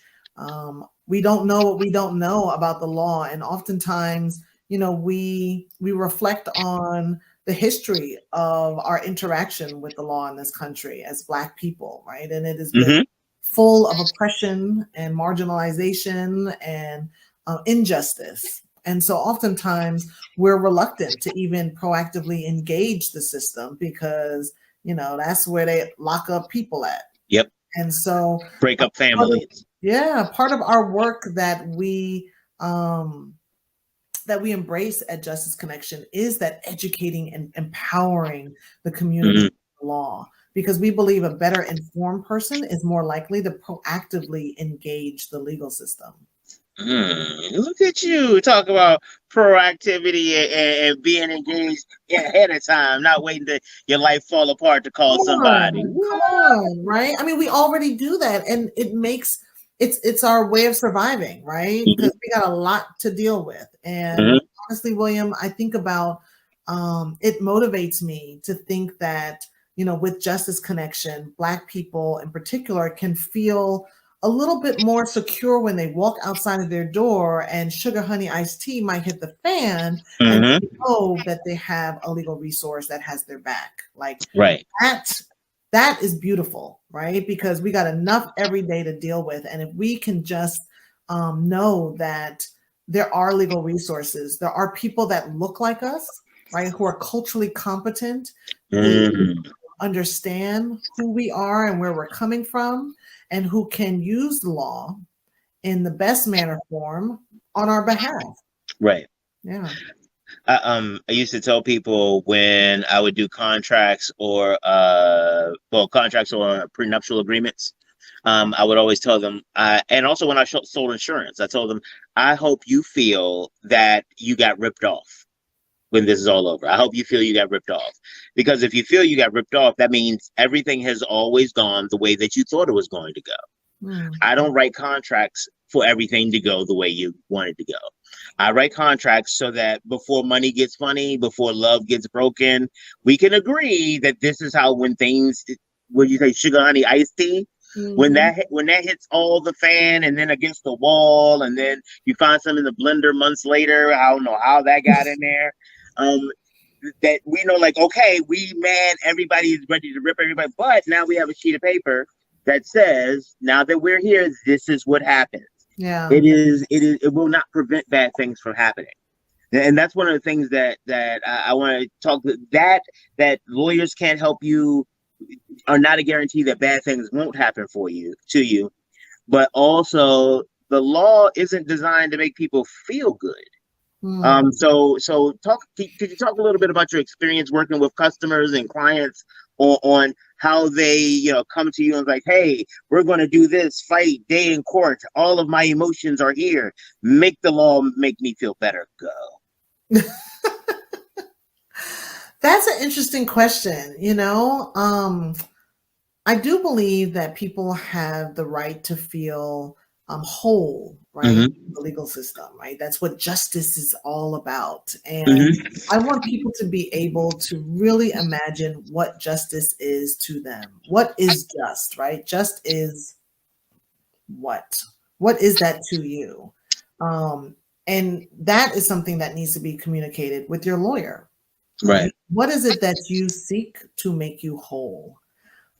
We don't know what we don't know about the law. And oftentimes, we reflect on the history of our interaction with the law in this country as Black people, right? And it has been full of oppression and marginalization and injustice. And so oftentimes we're reluctant to even proactively engage the system because, that's where they lock up people at. Yep. And so, Break up families. part of our work that we embrace at Justice Connection is that educating and empowering the community with the law, because we believe a better informed person is more likely to proactively engage the legal system. Look at you talk about proactivity and being engaged ahead of time, not waiting to your life fall apart to call somebody. Come on, right? I mean, we already do that, and it's our way of surviving, right? Because we got a lot to deal with. And honestly, William, I think about it motivates me to think that, with Justice Connection, Black people in particular can feel a little bit more secure when they walk outside of their door and sugar honey iced tea might hit the fan and they know that they have a legal resource that has their back. Like Right. that is beautiful, right? Because we got enough every day to deal with. And if we can just know that there are legal resources, there are people that look like us, right, who are culturally competent, who understand who we are and where we're coming from, and who can use the law in the best manner form on our behalf. Right. Yeah. I used to tell people when I would do contracts or contracts or prenuptial agreements, I would always tell them, and also when I sold insurance, I told them, I hope you feel that you got ripped off when this is all over. I hope you feel you got ripped off, because if you feel you got ripped off, that means everything has always gone the way that you thought it was going to go. I don't write contracts for everything to go the way you want it to go. I write contracts so that before money gets funny, before love gets broken, we can agree that this is how, when things, when you say sugar honey iced tea, when that hits all the fan and then against the wall, and then you find some in the blender months later, I don't know how that got in there. That we know, like, okay, we mad, everybody is ready to rip everybody, but now we have a sheet of paper that says, now that we're here, this is what happens. Yeah. It will not prevent bad things from happening. And that's one of the things that I want to talk that lawyers can't help you, are not a guarantee that bad things won't happen to you, but also the law isn't designed to make people feel good. So could you talk a little bit about your experience working with customers and clients on how they, come to you and like, hey, we're going to do this fight day in court. All of my emotions are here. Make the law make me feel better. Go. That's an interesting question. I do believe that people have the right to feel whole, right? Mm-hmm. The legal system, right? That's what justice is all about. And Mm-hmm. I want people to be able to really imagine what justice is to them. What is just, right? Just is what? What is that to you? And that is something that needs to be communicated with your lawyer, right? What is it that you seek to make you whole?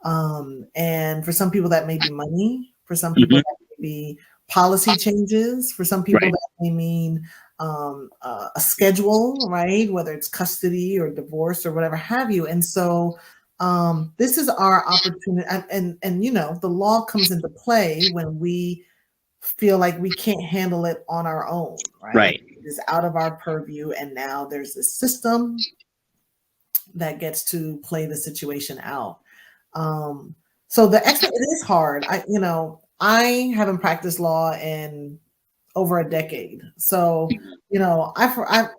And for some people, that may be money. For some people, that may be policy changes. For some people, that may mean a schedule, right? Whether it's custody or divorce or whatever have you. And so this is our opportunity. And the law comes into play when we feel like we can't handle it on our own, right? It is out of our purview. And now there's this system that gets to play the situation out. So it is hard. I haven't practiced law in over a decade. So, I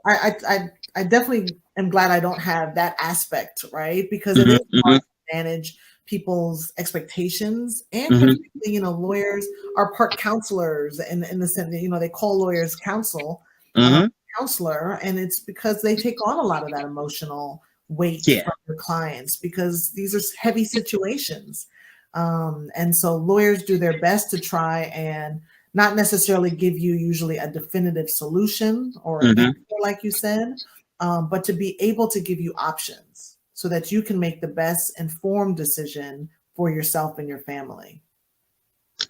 definitely am glad I don't have that aspect, right? Because it is hard to manage people's expectations, and particularly, lawyers are part counselors, in the sense that, they call lawyers counselor, and it's because they take on a lot of that emotional weight from your clients, because these are heavy situations. And so lawyers do their best to try and not necessarily give you usually a definitive solution or an answer, like you said, but to be able to give you options so that you can make the best informed decision for yourself and your family.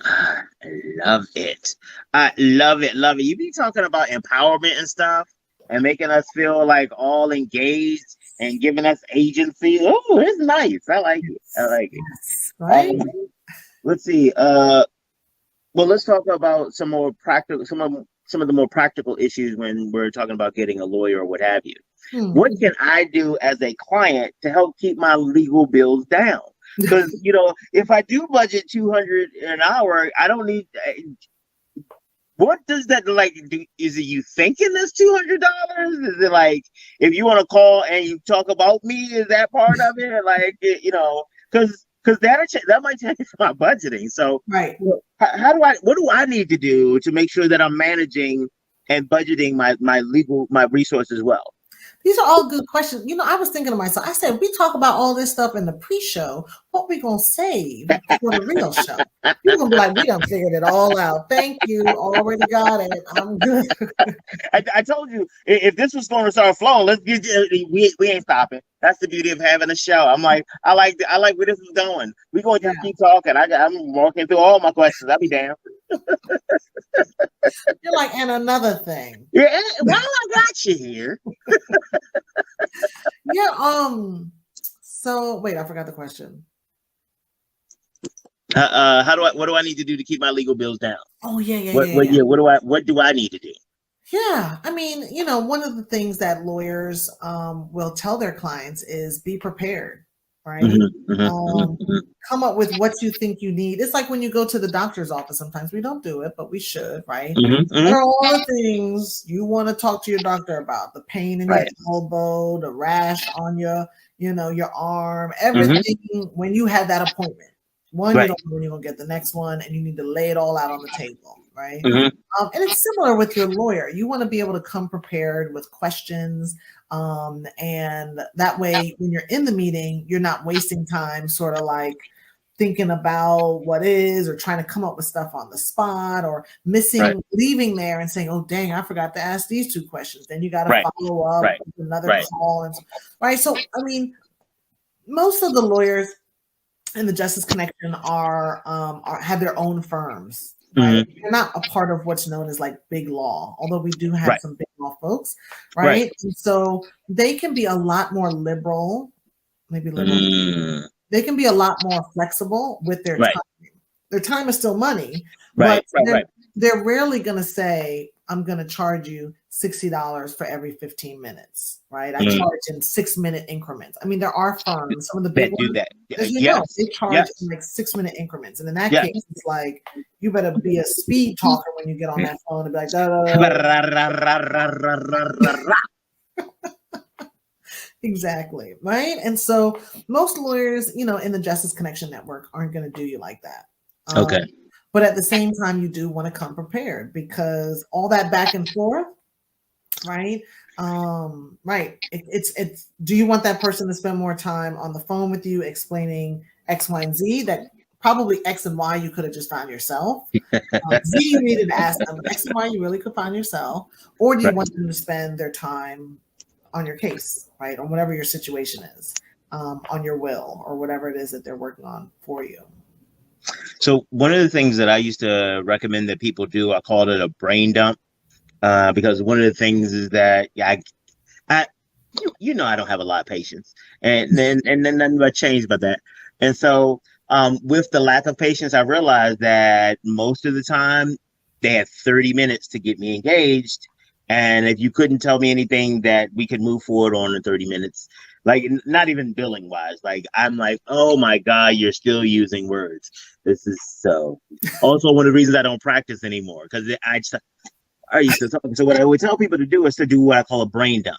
I love it. I love it. Love it. You be talking about empowerment and stuff and making us feel like all engaged and giving us agency. Oh, it's nice. I like it. I like it. Right? Let's see. Well, let's talk about some more practical, some of the more practical issues when we're talking about getting a lawyer or what have you. What can I do as a client to help keep my legal bills down? Because if I do budget $200 an hour, I don't need. What does that like do? Is it you thinking this $200? Is it like if you want to call and you talk about me? Is that part of it? Like because that might change my budgeting. So right. What do I need to do to make sure that I'm managing and budgeting my resources well? These are all good questions. I was thinking to myself, I said, we talk about all this stuff in the pre-show. What we going to save for the real show? You're going to be like, we done figured it all out. Thank you. Already got it. I'm good. I told you, if this was going to start flowing, we ain't stopping. That's the beauty of having a show. I'm like, I like where this is going. We're going to just keep talking. I'm walking through all my questions. I'll be damned. You're like, and another thing. Yeah, well, I got you here. Yeah. So wait, I forgot the question. What do I need to do to keep my legal bills down? Oh yeah. What do I need to do? Yeah, I mean, one of the things that lawyers will tell their clients is be prepared, right? Come up with what you think you need. It's like when you go to the doctor's office. Sometimes we don't do it, but we should, right? What are all the things you want to talk to your doctor about? The pain in your elbow, the rash on your arm, everything. When you have that appointment, one, you don't know when you're gonna get the next one, and you need to lay it all out on the table, right? And it's similar with your lawyer. You want to be able to come prepared with questions, and that way, when you're in the meeting, you're not wasting time, sort of like thinking about what is, or trying to come up with stuff on the spot, or leaving there and saying, "Oh, dang, I forgot to ask these two questions." Then you got to follow up with another call, and right. So, I mean, most of the lawyers and the Justice Connection are have their own firms, right? Mm-hmm. They're not a part of what's known as like big law, although we do have Right. some big law folks, Right. right? And so they can be a lot more liberal, maybe liberal. Mm. They can be a lot more flexible with their Right. time. Their time is still money, but Right. Right. Right. they're rarely going to say, I'm going to charge you $60 for every 15 minutes, right? I Mm. charge in 6-minute increments. I mean, there are firms, some of the big That do ones, that. as you know, Yes. they charge in Yes. like 6-minute increments. And in that Yes. case, it's like, you better be a speed talker when you get on that phone and be like, da, da, da. Exactly, right? And so most lawyers, in the Justice Connection Network aren't going to do you like that. Okay. But at the same time, you do want to come prepared because all that back and forth, right? Right. It's do you want that person to spend more time on the phone with you explaining X, Y, and Z that probably X and Y you could have just found yourself. Z you needed to ask them, X and Y you really could find yourself, or do you Right. want them to spend their time on your case, right? On whatever your situation is, on your will or whatever it is that they're working on for you. So one of the things that I used to recommend that people do, I called it a brain dump, because one of the things is that I I don't have a lot of patience, and then nothing but changed about that. And so with the lack of patience, I realized that most of the time they had 30 minutes to get me engaged. And if you couldn't tell me anything that we could move forward on in 30 minutes, like not even billing wise, like I'm like, oh my God, you're still using words. This is so also one of the reasons I don't practice anymore because I used to so what I would tell people to do is to do what I call a brain dump.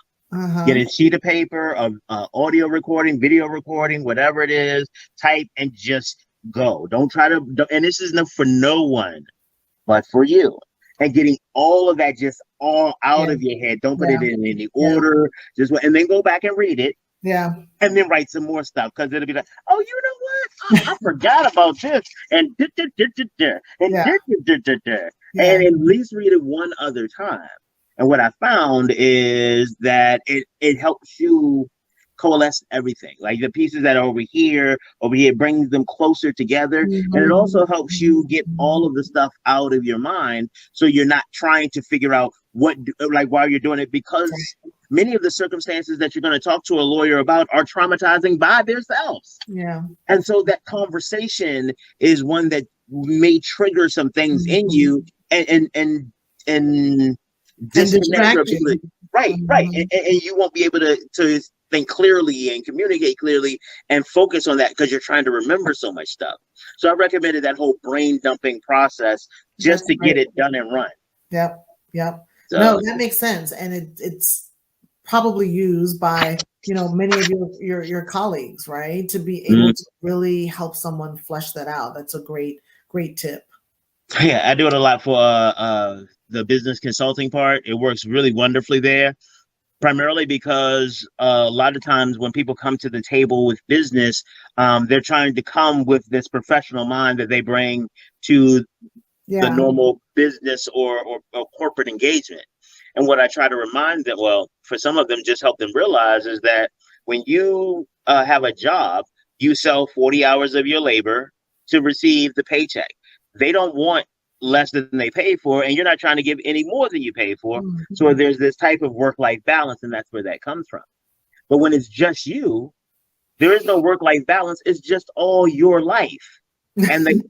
Get a sheet of paper of audio recording, video recording, whatever it is, type and just go. Don't try to, and this is not for no one, but for you. And getting all of that just all out Yeah. of your head. Don't put Yeah. it in any Yeah. order. And then go back and read it. Yeah. And then write some more stuff because it'll be like, oh, you know what? I forgot about this. And Yeah. and at least read it one other time. And what I found is that it helps you coalesce everything. Like the pieces that are over here brings them closer together. And it also helps you get all of the stuff out of your mind so you're not trying to figure out like while you're doing it, because many of the circumstances that you're going to talk to a lawyer about are traumatizing by themselves. Yeah. And so that conversation is one that may trigger some things in you and disconnect or you. Right. And you won't be able to think clearly and communicate clearly and focus on that because you're trying to remember so much stuff. So I recommended that whole brain dumping process just to get it done and run. Yep. So, no, that makes sense. And it's probably used by, many of your colleagues, right? To be able to really help someone flesh that out. That's a great tip. Yeah, I do it a lot for the business consulting part. It works really wonderfully there, primarily because a lot of times when people come to the table with business, they're trying to come with this professional mind that they bring to the normal business or corporate engagement. And what I try to remind them, well, for some of them, just help them realize is that when you have a job, you sell 40 hours of your labor to receive the paycheck. They don't want less than they pay for, and you're not trying to give any more than you pay for. So there's this type of work-life balance, and that's where that comes from. But when it's just you, there is no work-life balance. It's just all your life. And the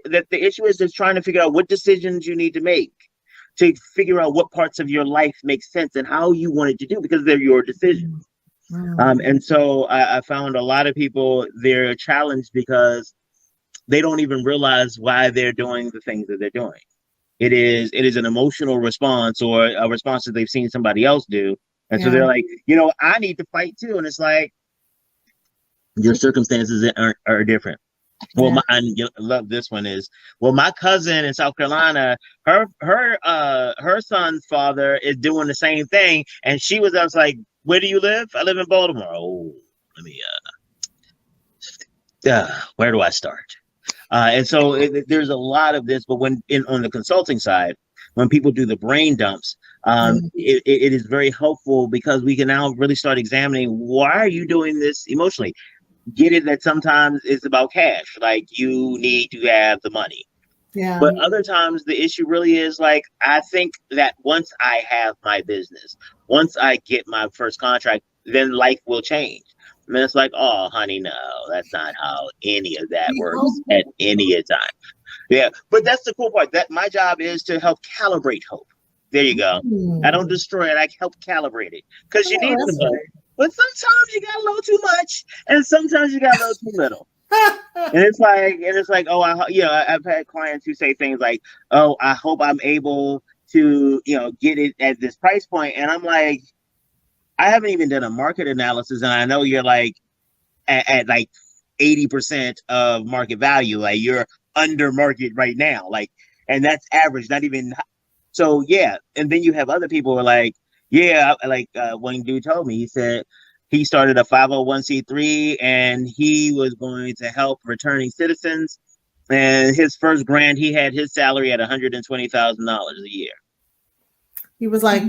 that the issue is just trying to figure out what decisions you need to make to figure out what parts of your life make sense and how you want it to do, because they're your decisions. And so I found a lot of people, they're challenged because they don't even realize why they're doing the things that they're doing. It is an emotional response or a response that they've seen somebody else do. And so they're like, I need to fight too. And it's like, your circumstances are different. Well, I love this one is, well, my cousin in South Carolina, her son's father is doing the same thing. And I was like, where do you live? I live in Baltimore. Oh, let me, where do I start? And so there's a lot of this, but on the consulting side, when people do the brain dumps, it is very helpful because we can now really start examining, why are you doing this emotionally? get it that sometimes it's about cash. Like you need to have the money. Yeah. But other times the issue really is like, I think that once I have my business, once I get my first contract, then life will change. And it's like, oh, honey, no, that's not how any of that We works hope. at any time. Yeah, but that's the cool part. That my job is to help calibrate hope. There you go. I don't destroy it. I help calibrate it because you Oh, need that's some hope. But sometimes you got a little too much, and sometimes you got a little too little. right. And it's like, oh, I've had clients who say things like, oh, I hope I'm able to, get it at this price point. And I'm like, I haven't even done a market analysis, and I know you're like at like 80% of market value. Like you're under market right now. Like, and that's average, not even so. Yeah. And then you have other people who are like, yeah, like one dude told me, he said he started a 501c3 and he was going to help returning citizens. And his first grant, he had his salary at $120,000 a year. He was like,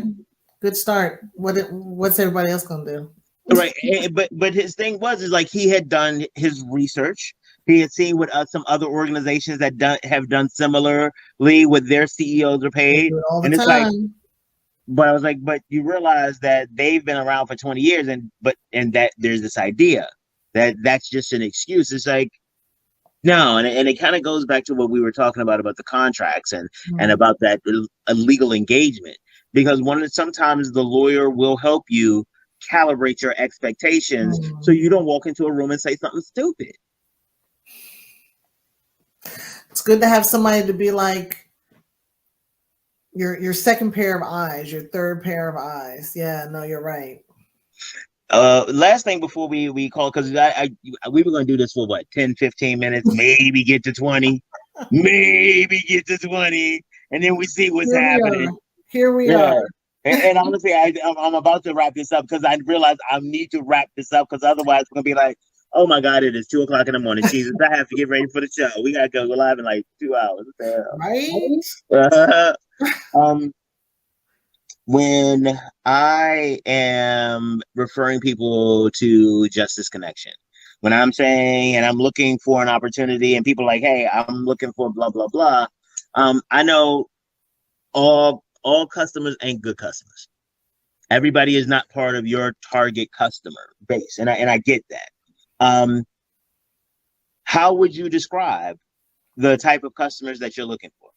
good start. What's everybody else gonna do? Right, but his thing was is like he had done his research. He had seen what some other organizations that have done similarly with their CEOs are They paid, do it all the and it's like, time. but I was like, but you realize that they've been around for 20 years, and that there's this idea that that's just an excuse. It's like no, and it kind of goes back to what we were talking about the contracts and about that legal engagement because sometimes the lawyer will help you calibrate your expectations so you don't walk into a room and say something stupid. It's good to have somebody to be like your second pair of eyes, your third pair of eyes. Yeah, no, you're right. Last thing before we call, because we were going to do this for what 10-15 minutes, maybe get to 20, maybe get to 20, and then we see what's Here we are. happening. Here we Yeah. are. And honestly, I'm about to wrap this up because I realize I need to wrap this up because otherwise it's gonna be like, oh my God, it is 2 o'clock in the morning. Jesus, I have to get ready for the show. We gotta go live in like 2 hours. What the Right? hell? Um, when I am referring people to Justice Connection, when I'm saying and I'm looking for an opportunity, and people are like, hey, I'm looking for blah blah blah. I know all customers ain't good customers. Everybody is not part of your target customer base, and I get that. Um, how would you describe the type of customers that you're looking for?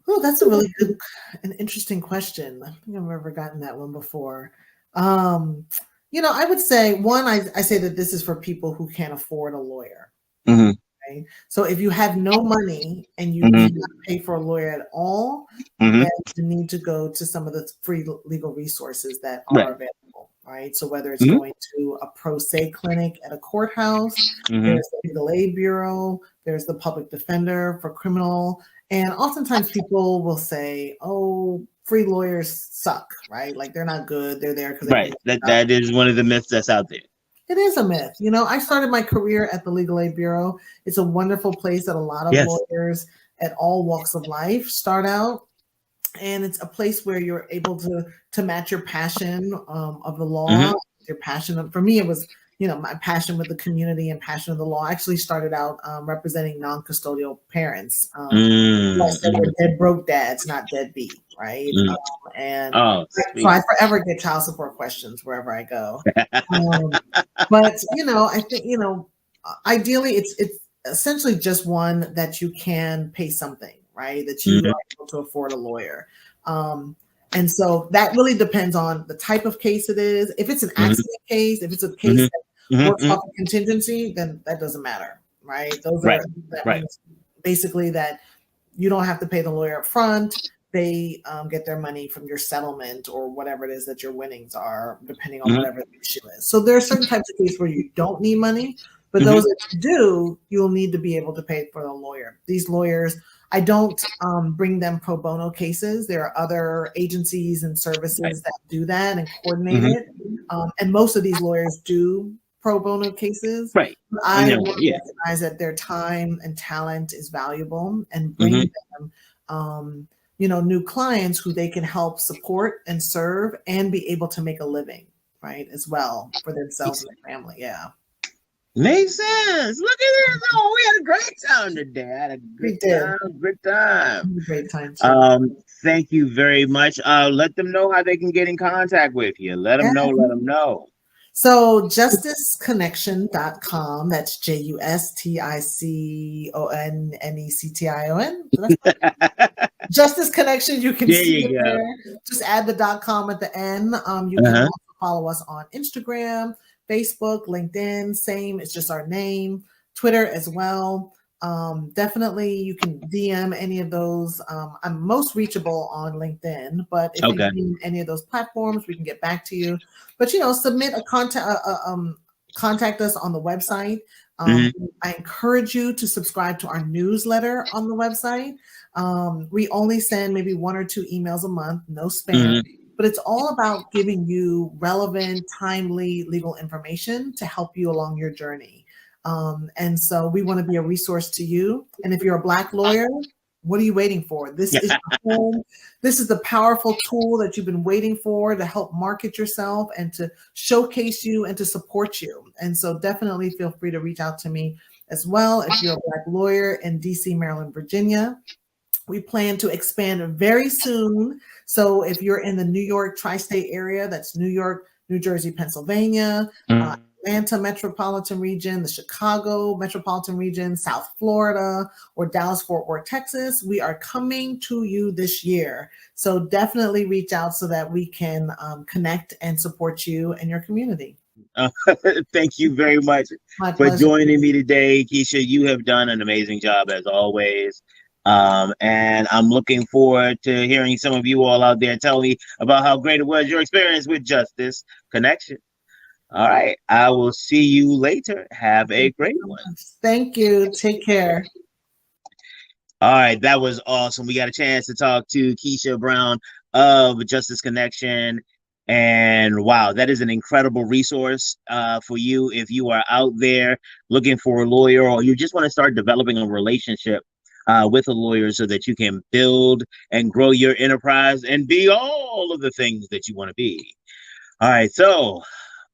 Oh, that's a really good and interesting question. I think I've never gotten that one before. Um, I would say one, I say that this is for people who can't afford a lawyer. Mm-hmm. Okay? So if you have no money and you Mm-hmm. cannot pay for a lawyer at all, Mm-hmm. then you need to go to some of the free legal resources that Right. are available, right? So whether it's Mm-hmm. going to a pro se clinic at a courthouse, Mm-hmm. there's the legal aid bureau, there's the public defender for criminal, and oftentimes people will say, "Oh, free lawyers suck," right? Like they're not good. They're there because they Right. can. That is one of the myths that's out there. It is a myth. I started my career at the Legal Aid Bureau. It's a wonderful place that a lot of Yes. lawyers at all walks of life start out. And it's a place where you're able to match your passion of the law, Mm-hmm. your passion. For me, it was my passion with the community and passion of the law. I actually started out representing non-custodial parents. I said Mm-hmm. we're dead broke dads, not deadbeat, right? Mm-hmm. And Oh, so sweet. I forever get child support questions wherever I go. Um, but I think ideally it's essentially just one that you can pay something, right? That you Mm-hmm. are able to afford a lawyer. And so that really depends on the type of case it is. If it's an Mm-hmm. accident case, if it's a case Mm-hmm. that works Mm-hmm. off a contingency, then that doesn't matter, right? Right. That Right. means basically that you don't have to pay the lawyer up front. They get their money from your settlement or whatever it is that your winnings are, depending on Mm-hmm. whatever the issue is. So there are certain types of cases where you don't need money, but Mm-hmm. those that you do, you'll need to be able to pay for the lawyer. These lawyers, I don't bring them pro bono cases. There are other agencies and Right. services that do that and coordinate Mm-hmm. it. And most of these lawyers do pro bono cases. Right. I Yeah. would Yeah. recognize that their time and talent is valuable and Mm-hmm. bring them, new clients who they can help support and serve and be able to make a living, right, as well for themselves and their family. Yeah. Makes sense. Look at this. Oh, we had a great time today. I had a We good did. time. Good time. Great time too. Thank you very much. Let them know how they can get in contact with you. Let them know. Let them know. So justisconnection.com, that's JUSTICONNECTION. Justice Connection, you can There see you it go. there. Just add the .com at the end. You can also follow us on Instagram, Facebook, LinkedIn, same, it's just our name, Twitter as well. Definitely you can DM any of those. I'm most reachable on LinkedIn, but if you need any of those platforms, we can get back to you. But submit a contact us on the website. I encourage you to subscribe to our newsletter on the website. We only send maybe 1 or 2 emails a month, no spam, but it's all about giving you relevant, timely legal information to help you along your journey. And so we want to be a resource to you. And if you're a Black lawyer, what are you waiting for? This is the home. This is the powerful tool that you've been waiting for to help market yourself and to showcase you and to support you. And so definitely feel free to reach out to me as well if you're a Black lawyer in DC, Maryland, Virginia. We plan to expand very soon. So if you're in the New York tri-state area, that's New York, New Jersey, Pennsylvania, Atlanta metropolitan region, the Chicago metropolitan region, South Florida, or Dallas-Fort Worth, Texas, we are coming to you this year. So definitely reach out so that we can connect and support you and your community. Thank you very much for joining me today, Kisha. You have done an amazing job as always. And I'm looking forward to hearing some of you all out there tell me about how great it was your experience with Justice Connection. All right. I will see you later. Have a great one. Thank you. Take care. All right. That was awesome. We got a chance to talk to Kisha Brown of Justice Connection. And wow, that is an incredible resource for you if you are out there looking for a lawyer or you just want to start developing a relationship with a lawyer so that you can build and grow your enterprise and be all of the things that you want to be. All right. So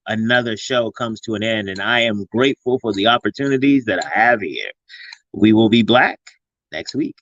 another show comes to an end, and I am grateful for the opportunities that I have here. We will be Black next week.